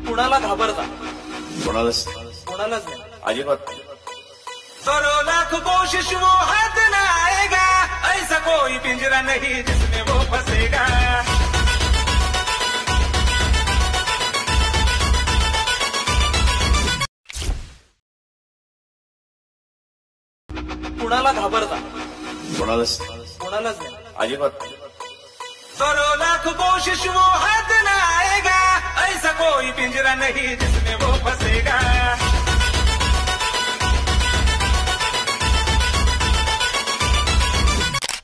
कुणाला घाबरता? कोणालाच कोणालाच नाही. अजिबात करो लाख कोशिश वो हाथ न आएगा, ऐसा कोई पिंजरा नहीं जिसमें वो फंसेगा. कुणाला घाबरता? कोणालाच कोणालाच नाही. अजिबात करो लाख कोशिश वो हाथ न आएगा, ऐसा कोई पिंजरा नहीं जिसमें वो फंसेगा.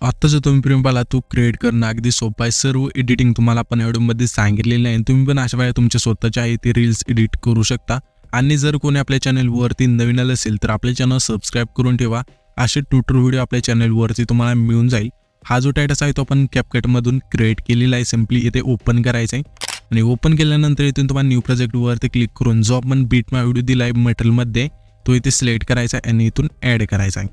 आता जो तुम्ही प्रेम पाहिला तो क्रिएट करणं अगदी सोपं आहे. सर्व एडिटिंग तुम्हाला आपण व्हिडिओमध्ये सांगितलेलं आहे. तुम्ही पण अशा वेळेला तुमच्या स्वतःच्या आहे ते रील्स एडिट करू शकता. आणि जर कोणी आपल्या चॅनलवरती नवीन आलं असेल तर आपल्या चॅनल सबस्क्राईब करून ठेवा. असे ट्युटोरियल व्हिडिओ आपल्या चॅनलवरती तुम्हाला मिळून जाईल. हा जो टायटस आहे तो आपण कॅपकटमधून क्रिएट केलेला आहे. सिम्पली इथे ओपन करायचं आहे आणि ओपन केल्यानंतर इथून तुम्हाला न्यू प्रोजेक्टवरती क्लिक करून जो आपण बीट माय व्हिडिओ दिला आहे मटेरियलमध्ये तो इथे सिलेक्ट करायचा आहे आणि इथून ॲड करायचा आहे.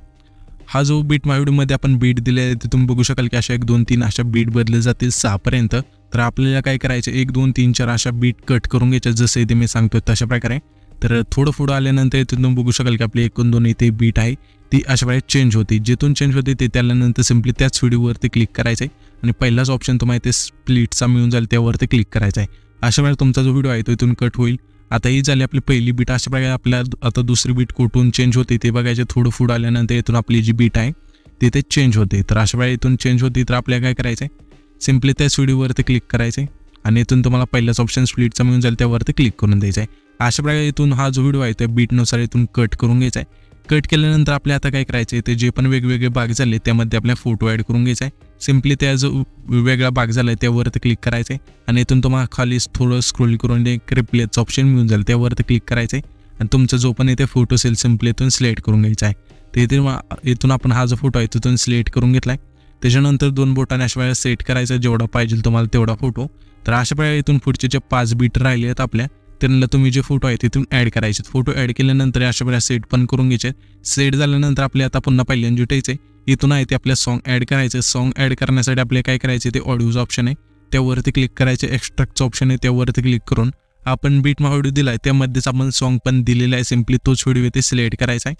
हा जो बीट माय व्हिडिओमध्ये आपण बीट दिले आहे ते तुम्ही बघू शकाल की अशा 1 2 3 अशा बीट बदलले जातील 6 पर्यंत. तर आपल्याला काय करायचं 1 2 3 4 अशा बीट कट करून घ्यायच्या जसं इथे मी सांगतोय तशा प्रकारे. तर थोडं पुढं आल्यानंतर इथून तुम्ही बघू शकाल की आपली 1 2 इथे बीट आहे ती अशा वेळेस चेंज होती. जिथून चेंज होते ते त्यानंतर सिम्पली त्याच व्हिडिओवरती क्लिक करायचं आहे आणि पहिलाच ऑप्शन तुम्हाला इथे स्प्लिटचा मिळून जाईल त्यावरती क्लिक करायचा आहे. अशा वेळेस तुमचा जो व्हिडिओ आहे तो इथून कट होईल. आता ही झाली आपली पहिली बीट. अशा प्रकारे आपल्या आता दुसरी बीट कुठून चेंज होते ते बघायचे. थोडं पुढं आल्यानंतर इथून आपली जी बीट आहे तिथे चेंज होते. तर अशा वेळेला इथून चेंज होती तर आपल्याला काय करायचं आहे सिम्पली त्याच व्हिडिओवरती क्लिक करायचं आहे आणि इथून तुम्हाला पहिलाच ऑप्शन स्प्लिटचा मिळून जाईल त्यावरती क्लिक करून द्यायचं आहे. अशा प्रकारे इथून हा जो व्हिडिओ आहे त्या बीटनुसार इथून कट करून घ्यायचा आहे. कट केल्यानंतर आपल्या आता काय करायचं आहे ते जे पण वेगवेगळे भाग झाले त्यामध्ये आपल्या फोटो ॲड करून घ्यायचा आहे. सिम्पली त्या जो वेगळा भाग झाला आहे त्यावरती क्लिक करायचं आहे आणि इथून तुम्हाला खाली थोडं स्क्रोल करून एक रिप्लेसचं ऑप्शन मिळून जाईल त्यावरती क्लिक करायचं आहे आणि तुमचा जो पण इथे फोटो असेल सिम्पली इथून सिलेक्ट करून घ्यायचा आहे. तर इथून आपण हा जो फोटो आहे तिथून सिलेक्ट करून घेतला आहे. त्याच्यानंतर 2 बोटाने अशा वेळेला सेट करायचं जेवढा पाहिजे तुम्हाला तेवढा फोटो. तर अशा प्रकारे इथून पुढचे जे 5 बीट राहिले आहेत आपल्या त्यांना तुम्ही जे फोटो आहे तिथून ॲड करायचे. फोटो ॲड केल्यानंतर अशा वेळेला सेट पण करून घ्यायचे. सेट झाल्यानंतर आपले आता पुन्हा पहिल्यांदा जुटायचं आहे. इथून आहे ते आपल्या सॉन्ग ॲड करायचं. सॉन्ग ॲड करण्यासाठी आपल्याला काय करायचे ते ऑडिओचं ऑप्शन आहे त्यावरती क्लिक करायचे. एक्स्ट्रॅक्टचं ऑप्शन आहे त्यावरती क्लिक करून आपण बीट मा व्हिडिओ दिला आहे त्यामध्येच आपण सॉन्ग पण दिलेला आहे. सिम्पली तोच व्हिडिओ इथे सिलेक्ट करायचा आहे.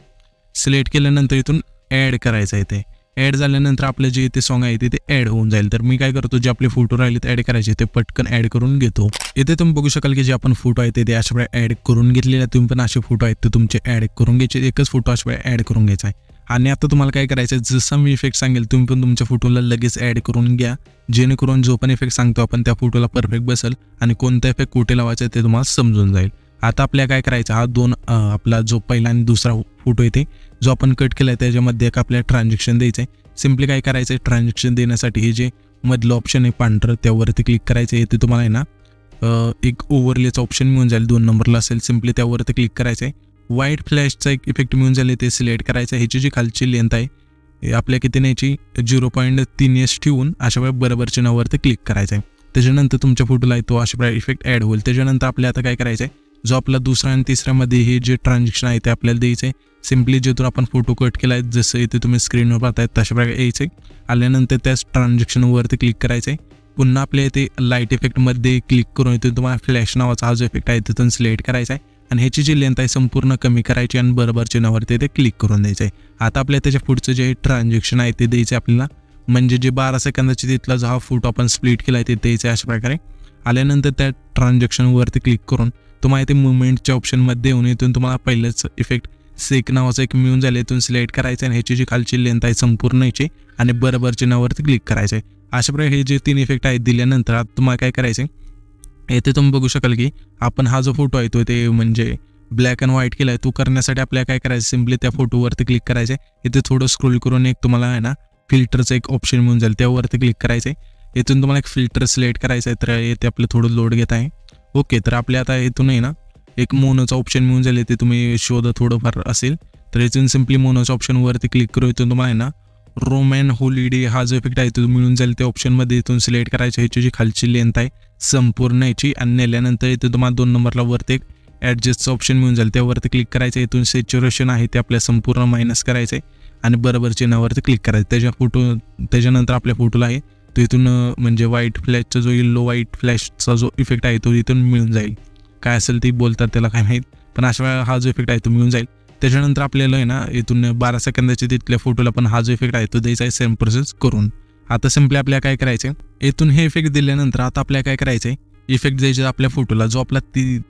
सिलेक्ट केल्यानंतर इथून ॲड करायचं आहे. ते ॲड झाल्यानंतर आपलं जे इथे सॉन्ग आहे ते ॲड होऊन जाईल. तर मी काय करतो जे आपले फोटो राहिले ते ॲड करायचे ते पटकन ॲड करून घेतो. इथे तुम्ही बघू शकाल की जे आपण फोटो आहे ते अशा वेळेला ॲड करून घेतलेले आहे. तुम्ही पण असे फोटो आहेत ते तुमचे ॲड करून घ्यायचे. एकच फोटो अशा वेळेला ॲड करून घ्यायचा आहे. आणि आता तुम्हाला काय करायचं आहे जसं मी इफेक्ट सांगेल तुम्ही पण तुमच्या फोटोला लगेच ॲड करून घ्या जेणेकरून जो पण इफेक्ट सांगतो आपण त्या फोटोला परफेक्ट बसेल आणि कोणता इफेक्ट कुठे लावायचा ते तुम्हाला समजून जाईल. आता आपल्याला काय करायचं हा 2 आपला जो पहिला आणि दुसरा फोटो येते जो आपण कट केला आहे त्याच्यामध्ये एक आपल्याला ट्रान्झॅक्शन द्यायचं आहे. सिम्पली काय करायचं आहे ट्रान्झॅक्शन देण्यासाठी हे जे मधलं ऑप्शन आहे पांढरं त्यावरती क्लिक करायचं आहे. ते तुम्हाला आहे ना एक ओव्हरलेचं ऑप्शन मिळून जाईल 2 नंबरला असेल. सिम्पली त्यावरती क्लिक करायचं आहे. व्हाईट फ्लॅशचा एक इफेक्ट मिळून जाईल ते सिलेक्ट करायचं आहे. ह्याची जी खालची लेंथ आहे आपल्या किती न्यायची 0.3s ठेवून अशा वेळेला बरोबर चिन्हावरती क्लिक करायचं आहे. त्याच्यानंतर तुमच्या फोटोला तो अशा प्रकारे इफेक्ट ॲड होईल. त्याच्यानंतर आपल्याला आता काय करायचं आहे जो आपला दुसरा आणि तिसऱ्यामध्ये हे जे ट्रान्झॅक्शन आहे ते आपल्याला द्यायचं आहे. सिम्पली जेथून आपण फोटो कट केला आहे जसं इथे तुम्ही स्क्रीनवर पाहताय तशा प्रकारे यायचं आहे. आल्यानंतर त्याच ट्रान्झॅक्शनवरती क्लिक करायचं आहे. पुन्हा आपल्या इथे लाईट इफेक्टमध्ये क्लिक करून इथे तुम्हाला फ्लॅश नावाचा हा जो इफेक्ट आहे तिथून सिलेक्ट करायचा आहे आणि ह्याची जी लेंथ आहे संपूर्ण कमी करायची आणि बरोबर चिन्हावरती ते क्लिक करून द्यायचं आहे. आता आपल्या त्याच्या पुढचं जे ट्रान्झॅक्शन आहे ते द्यायचं आपल्याला म्हणजे जे 12 सेकंदाची तिथला जो हा फोटो आपण स्प्लिट केला आहे ते द्यायचं आहे. अशा प्रकारे आल्यानंतर त्या ट्रान्झॅक्शनवरती क्लिक करून तुम्हाला इथे मुवमेंटच्या ऑप्शनमध्ये येऊन इथून तुम्हाला पहिलंच इफेक्ट सेक नावाचं एक मिळून जाईल. इथून सिलेक्ट करायचं आणि ह्याची जी खालची लेंथ आहे संपूर्ण याची आणि बरोबर चिन्हावरती क्लिक करायचं आहे. अशा प्रकारे हे जे 3 इफेक्ट आहेत दिल्यानंतर आता तुम्हाला काय करायचं आहे इथे तुम्ही बघू शकाल की आपण हा जो फोटो आहे तो ते म्हणजे ब्लॅक अँड व्हाईट केला आहे. तो करण्यासाठी आपल्याला काय करायचं सिम्पली त्या फोटोवरती क्लिक करायचं आहे. इथे थोडं स्क्रोल करून एक तुम्हाला आहे ना फिल्टरचं एक ऑप्शन मिळून जाईल त्यावरती क्लिक करायचं आहे. इथून तुम्हाला एक फिल्टर सिलेक्ट करायचं आहे. तर इथे आपलं थोडं लोड घेत आहे. ओके तर आपल्या आता इथून आहे ना एक मोनोचा ऑप्शन मिळून जाईल. ते तुम्ही शोध थोडंफार असेल तर इथून सिम्पली मोनोच्या ऑप्शनवरती क्लिक करू. इथून तुम्हाला आहे ना रोमॅन हॉलिडे हा जो इफेक्ट आहे तो मिळून जाईल. त्या ऑप्शनमध्ये इथून सिलेक्ट करायचं. ह्याची जी खालची लेंथ आहे संपूर्ण याची आणि नेल्यानंतर इथे तुम्हाला 2 नंबरला वरती एक ॲडजस्टचं ऑप्शन मिळून जाईल. त्यावरती क्लिक करायचं. इथून सॅच्युरेशन आहे ते आपल्या संपूर्ण मायनस करायचं आहे आणि बरोबर चिन्हावरती क्लिक करायचं. त्याच्यानंतर आपल्या फोटोला आहे तो इथून म्हणजे व्हाईट फ्लॅशचा जो येलो व्हाईट फ्लॅशचा जो इफेक्ट आहे तो इथून मिळून जाईल. काय असेल ते बोलतात त्याला काय माहीत, पण अशा वेळेला हा जो इफेक्ट आहे तो मिळून जाईल. त्याच्यानंतर आपल्याला आहे ना इथून 12 सेकंदाच्या तिथल्या फोटोला पण हा जो इफेक्ट आहे तो द्यायचा आहे सेम प्रोसेस करून. आता सिम्पली आपल्याला काय करायचं आहे, इथून हे इफेक्ट दिल्यानंतर आता आपल्याला काय करायचं आहे, इफेक्ट द्यायचे आपल्या फोटोला. जो आपला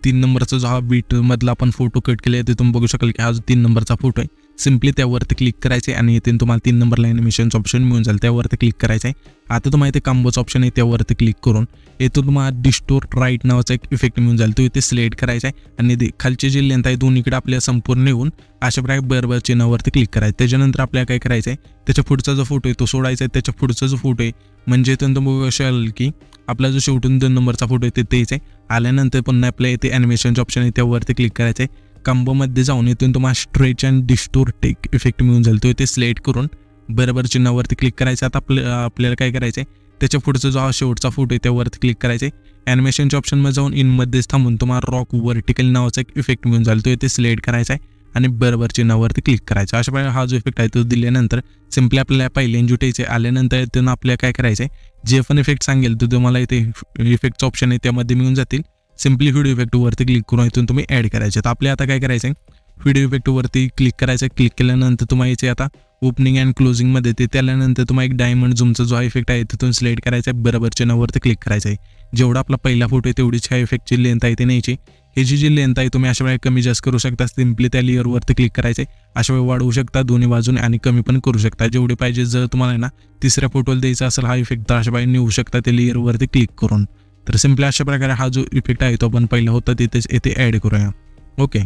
3 नंबरचा जो हा बीट मधला आपण फोटो कट केला आहे तिथून बघू शकाल की हा जो 3 नंबरचा फोटो आहे. सिम्पली त्यावरती क्लिक करायचे आणि इथून तुम्हाला 3 नंबरला ॲनिमेशनचं ऑप्शन मिळून जाईल, त्यावरती क्लिक करायचं आहे. आता तुम्हाला इथे कॉम्बोचं ऑप्शन आहे त्यावरती क्लिक करून इथून तुम्हाला डिस्टोर्ट राईट नावाचा एक इफेक्ट मिळून जाईल, तो इथे सिलेक्ट करायचा आहे आणि खालची जी लेंथ आहे दोन्हीकडे आपल्याला संपूर्ण येऊन अशा प्रकारे बरोबर चिन्हावरती क्लिक करायचं. त्याच्यानंतर आपल्याला काय करायचं आहे, त्याच्या पुढचा जो फोटो आहे तो सोडायचा आहे, त्याच्या पुढचा जो फोटो आहे म्हणजे इथून तुम्ही बघू शकाल की आपला जो शेवटून 2 नंबरचा फोटो आहे ते द्यायचा आहे. आल्यानंतर पुन्हा आपल्या इथे ॲनिमेशनचं ऑप्शन आहे त्यावरती क्लिक करायचं आहे. कॉम्बोमध्ये जाऊन इथून तुम्हाला स्ट्रेच अँड डिस्टोर्ट एक इफेक्ट मिळून जाईल, तो इथे सिलेक्ट करून बरोबर चिन्हावरती क्लिक करायचं. आता आपल्याला काय करायचं आहे, त्याच्या पुढचा जो हा शेवटचा फोटो आहे त्यावरती क्लिक करायचं आहे. ॲनिमेशनच्या ऑप्शनमध्ये जाऊन इनमध्येच थांबून तुम्हाला रॉक वर्टिकल नावाचा एक इफेक्ट मिळून जाईल, तो इथे सिलेक्ट करायचा आहे आणि बरोबर चिन्हावरती क्लिक करायचं. अशा प्रकारे हा जो इफेक्ट आहे तो दिल्यानंतर सिम्पली आपल्याला पहिले जुटायचे. आल्यानंतर इथून आपल्याला काय करायचं आहे, जे पण इफेक्ट सांगेल तो तुम्हाला इथे इफेक्टचं ऑप्शन आहे त्यामध्ये मिळून जातील. सिम्पली व्हिडिओ इफेक्टवरती क्लिक करून इथून तुम्ही ॲड करायचे. तर आपल्या आता काय करायचं आहे, व्हिडिओ इफेक्टवरती क्लिक करायचं. क्लिक केल्यानंतर तुम्हाला याचे आता ओपनिंग अँड क्लोजिंगमध्ये ते त्यानंतर तुम्हाला एक डायमंड झूमचा जो हा इफेक्ट आहे तिथून सिलेक्ट करायचा आहे, बरोबर चिन्हावरती क्लिक करायचं आहे. जेवढा आपला पहिला फोटो आहे तेवढीच ह्या इफेक्टची लेंथ आहे ती न्यायची. ह्याची जी लेंथ आहे तुम्ही अशा वेळेला कमी जास्त करू शकता, सिम्पली त्या लेअरवरती क्लिक करायचं आहे. अशा वेळी वाढवू शकता दोन्ही बाजूने आणि कमी पण करू शकता जेवढे पाहिजे. जर तुम्हाला ना तिसऱ्या फोटोला द्यायचा असेल हा इफेक्ट तर अशा वेळी नेऊ शकता त्या लेअरवरती क्लिक करून. तर सिम्पली अशा प्रकारे हा जो इफेक्ट आहे तो आपण पहिला होता तिथेच येथे ॲड करूया. ओके,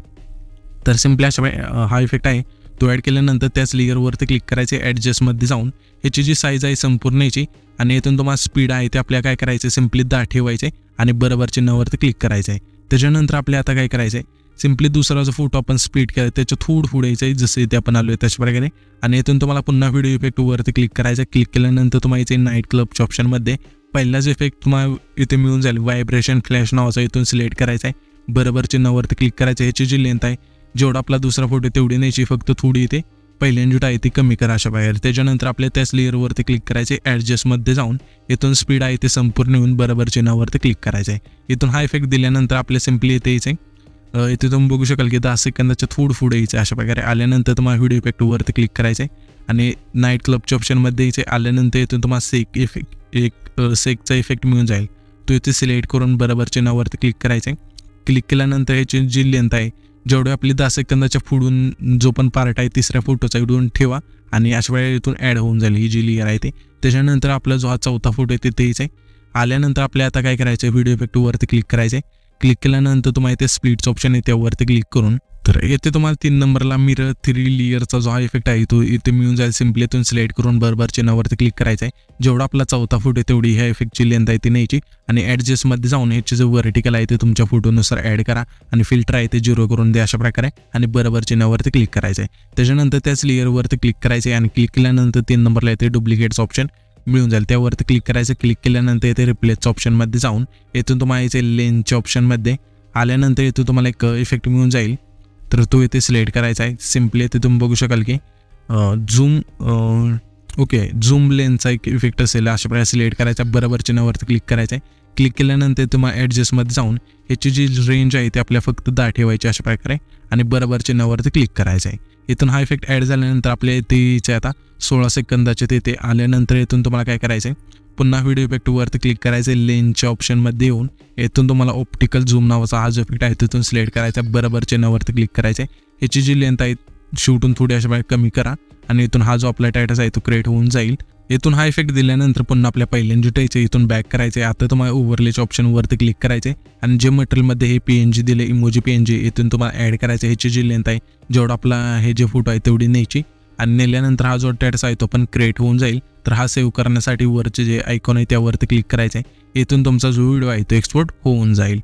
तर सिम्पली अशा वेळी हा इफेक्ट आहे तो ॲड केल्यानंतर त्याच लेअरवरती क्लिक करायचे. ॲडजस्टमध्ये जाऊन ह्याची जी साईज आहे संपूर्ण याची आणि इथून तुम्हाला स्पीड आहे ते आपल्याला काय करायचं, सिम्पली 10 ठेवायचे आणि बरोबर चिन्हावरती क्लिक करायचं आहे. त्याच्यानंतर आपल्याला आता काय करायचं आहे, सिम्पली दुसरा जो फोटो आपण स्प्लिट केला त्याच्या थोडं पुढे यायचं आहे जसं इथे आपण आलो आहे तशा प्रकारे आणि इथून तुम्हाला पुन्हा व्हिडिओ इफेक्टवरती क्लिक करायचं. क्लिक केल्यानंतर तुम्हाला इथे नाईट क्लबच्या ऑप्शनमध्ये पहिलाच इफेक्ट तुम्हाला इथे मिळून जाईल, व्हायब्रेशन फ्लॅश नावाचा, इथून सिलेक्ट करायचा आहे, बरोबर चिन्हावरती क्लिक करायचं. ह्याची जी लेंथ आहे जेवढा आपला दुसरा फोटो तेवढी न्यायची, फक्त थोडी इथे पहिल्यांदा आहे ती कमी करा अशा बाहेर. त्याच्यानंतर आपल्या त्याच लेअरवरती क्लिक करायचे. ॲडजस्टमध्ये जाऊन इथून स्पीड आहे ते संपूर्ण येऊन बरोबर चिन्हावरती क्लिक करायचं आहे. इथून हा इफेक्ट दिल्यानंतर आपल्या सिम्पली इथे यायचं आहे. इथे तुम्ही बघू शकाल की 10 सेकंदाच्या थोडं पुढे यायचं. अशा प्रकारे आल्यानंतर तुम्हाला व्हिडिओ इफेक्टवरती क्लिक करायचं आहे आणि नाईट क्लबच्या ऑप्शनमध्ये यायचे. आल्यानंतर इथून तुम्हाला सेकचा इफेक्ट मिळून जाईल, तो इथे सिलेक्ट करून बरोबर चिन्हावरती क्लिक करायचं आहे. क्लिक केल्यानंतर ह्याची जी लेंथ आहे जेवढे आपली 10 सेकंदाच्या पुढून जो पण पार्ट आहे तिसऱ्या फोटोचा इथून ठेवा आणि अशा वेळेला इथून ॲड होऊन जाईल ही जी लेअर आहे ते. त्याच्यानंतर आपला जो हा चौथा फोटो आहे तिथे यायचा आहे. आल्यानंतर आपल्याला आता काय करायचं आहे, व्हिडिओ इफेक्टवरती क्लिक करायचं आहे. क्लिक केल्यानंतर तुम्हाला इथे स्पीडचं ऑप्शन आहे त्यावरती क्लिक करून तर येथे तुम्हाला 3 नंबरला मिरर 3 लेअरचा जो हा इफेक्ट आहे तो इथे मिळून जाईल. सिम्पली इथून सिलेक्ट करून बरोबर चिन्हावरती क्लिक करायचं आहे. जेवढा आपला चौथा फोटो आहे तेवढी ह्या इफेक्टची लेंथ आहे ती न्यायची आणि ॲडजस्टमध्ये जाऊन ह्याचे जे व्हर्टिकल आहे ते तुमच्या फोटोनुसार ॲड करा आणि फिल्टर आहे ते 0 करून द्या अशा प्रकारे आणि बरोबर चिन्हावरती क्लिक करायचं आहे. त्याच्यानंतर त्याच लेअरवरती क्लिक करायचं आहे आणि क्लिक केल्यानंतर 3 नंबरला येते डुप्लिकेटचं ऑप्शन मिळून जाईल, त्यावरती क्लिक करायचं. क्लिक केल्यानंतर येते रिप्लेसच्या ऑप्शनमध्ये जाऊन इथून तुम्हाला यायचे लेन्सच्या ऑप्शनमध्ये आल्यानंतर इथून तुम्हाला एक इफेक्ट मिळून जाईल तर तो इथे सिलेक्ट करायचा आहे. सिम्पली इथे तुम्ही बघू शकाल की झूम लेन्सचा एक इफेक्ट असेल अशा प्रकारे सिलेक्ट करायचा, बरोबर चिन्हावरती क्लिक करायचं आहे. क्लिक केल्यानंतर तुम्हाला ॲडजस्टमध्ये जाऊन ह्याची जी रेंज आहे ती आपल्या फक्त 10 ठेवायची अशा प्रकारे आणि बरोबर चिन्हावरती क्लिक करायचं आहे. इथून हा इफेक्ट ॲड झाल्यानंतर आपल्या इथे आता 16 सेकंदाचे तिथे आल्यानंतर इथून तुम्हाला काय करायचं आहे, पुन्हा व्हिडिओ इफेक्टवरती क्लिक करायचं आहे. लेन्सच्या ऑप्शनमध्ये येऊन इथून तुम्हाला ऑप्टिकल झूम नावाचा हा जो इफेक्ट आहे तिथून सिलेक्ट करायचा, बरोबर चिन्हावरती क्लिक करायचं आहे. ह्याची जी लेंथ आहे शेवटून थोडी अशा प्रकारे कमी करा आणि इथून हा जो आपला टायटस आहे तो क्रिएट होऊन जाईल. इथून हा इफेक्ट दिल्यानंतर पुन्हा आपल्या पहिल्यांदा जुटायचे, इथून बॅक करायचे. आता तुम्हाला ओव्हरलेच्या ऑप्शनवरती क्लिक करायचे आणि जे मटेरियलमध्ये हे PNG दिले इमोजी PNG इथून तुम्हाला ॲड करायचं. ह्याची जी लेंथ आहे जेवढा आपला हे जे फोटो आहे तेवढी न्यायची आणि नेल्यानंतर हा जो टायटस आहे तो पण क्रिएट होऊन जाईल. तर हा सेव्ह करण्यासाठी वरचे जे आयकॉन आहे त्यावरती क्लिक करायचं आहे. इथून तुमचा जो व्हिडिओ आहे तो एक्सपोर्ट होऊन जाईल.